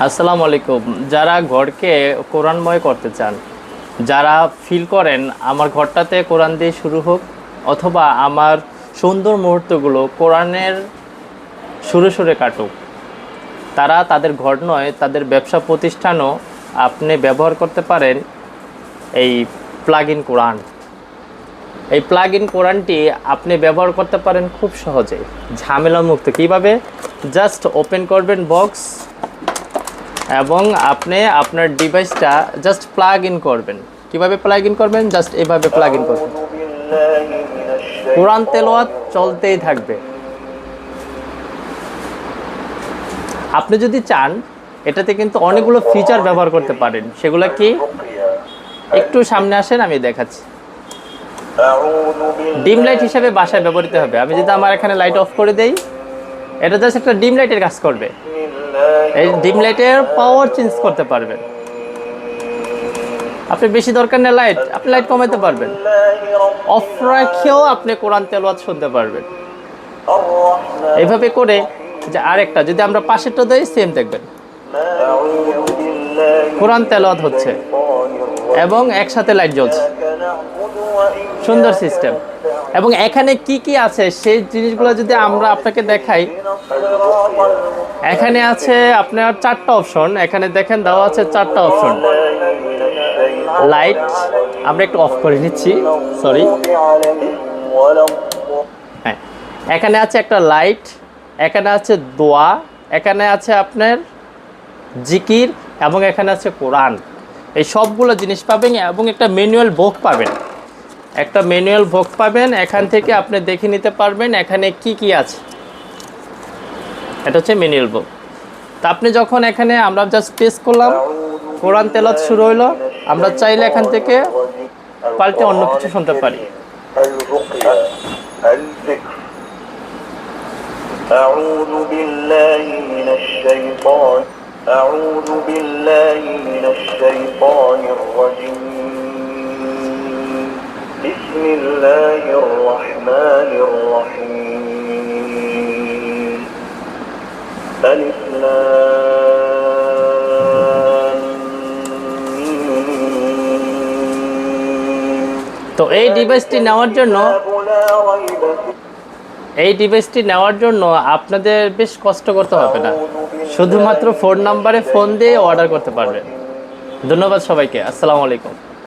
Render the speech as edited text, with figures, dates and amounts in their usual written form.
আসসালামু আলাইকুম। যারা ঘরকে কোরআনময় করতে চান, যারা ফিল করেন আমার ঘরটাতে কোরআন দিয়ে শুরু হোক, অথবা আমার সুন্দর মুহূর্তগুলো কোরআনের সুরে সুরে কাটুক, তারা তাদের ঘর নয়, তাদের ব্যবসা প্রতিষ্ঠানও আপনি ব্যবহার করতে পারেন এই প্লাগ ইন কোরআন। এই প্লাগ ইন কোরআনটি আপনি ব্যবহার করতে পারেন খুব সহজে, ঝামেলামুক্ত। কীভাবে? জাস্ট ওপেন করবেন বক্স এবং আপনি আপনার ডিভাইসটা জাস্ট প্লাগ ইন করবেন। কিভাবে প্লাগ ইন করবেন? জাস্ট এভাবে প্লাগ ইন করবেন। কোরআন তেলাওয়াত চলতেই থাকবে। আপনি যদি চান এটাতে কিন্তু অনেকগুলো ফিচার ব্যবহার করতে পারেন। সেগুলো কি? একটু সামনে আসেন, আমি দেখাচ্ছি। ডিম লাইট হিসেবে বাসায় ব্যবহৃত হবে। আমি যদি আমার এখানে লাইট অফ করে দেই, এটা জাস্ট একটা ডিম লাইটের কাজ করবে। এই ডিম লাইটের পাওয়ার চেঞ্জ করতে পারবেন। আপনি বেশি দরকার নেই লাইট, আপনি লাইট কমাতে পারবেন। অফ রাখেও আপনি কোরআন তেলাওয়াত শুনতে পারবেন। এইভাবে করে যে আরেকটা যদি আমরা পাশেরটা দেই, সেম দেখবেন কোরআন তেলাওয়াত হচ্ছে এবং একসাথে লাইট জ্বলছে। সুন্দর সিস্টেম। এবং এখানে কি কি আছে সেই জিনিসগুলো যদি আমরা আপনাকে দেখাই, এখানে আছে আপনার 4টা অপশন। এখানে দেখেন দেওয়া আছে 4টা অপশন। লাইট আমরা একটু অফ করে নিচ্ছি, সরি। হ্যাঁ, এখানে আছে একটা লাইট, এখানে আছে দোয়া, এখানে আছে আপনার জিকির, এবং এখানে আছে কোরআন। এই সবগুলো জিনিস পাবেন এবং একটা ম্যানুয়াল বুক পাবেন। একটা ম্যানুয়াল বুক পাবেন, এখান থেকে আপনি দেখে নিতে পারবেন এখানে কি কি আছে। এটা হচ্ছে ম্যানুয়াল বুক। তা আপনি যখন এখানে আমরা জাস্ট প্রেস করলাম, কোরআন তেলাওয়াত শুরু হইলো। আমরা চাইলে এখান থেকে পাল্টে অন্য কিছু শুনতে পারি। أعوذ بالله من الشيطان الرجيم بسم الله الرحمن الرحيم ألف لام ميم। তো এই ডিভাইসটি নেওয়ার জন্য আপনাদের বেশ কষ্ট করতে হবে না। শুধুমাত্র ফোন নাম্বারে ফোন দিয়ে অর্ডার করতে পারবেন। ধন্যবাদ সবাইকে। আসসালামু আলাইকুম।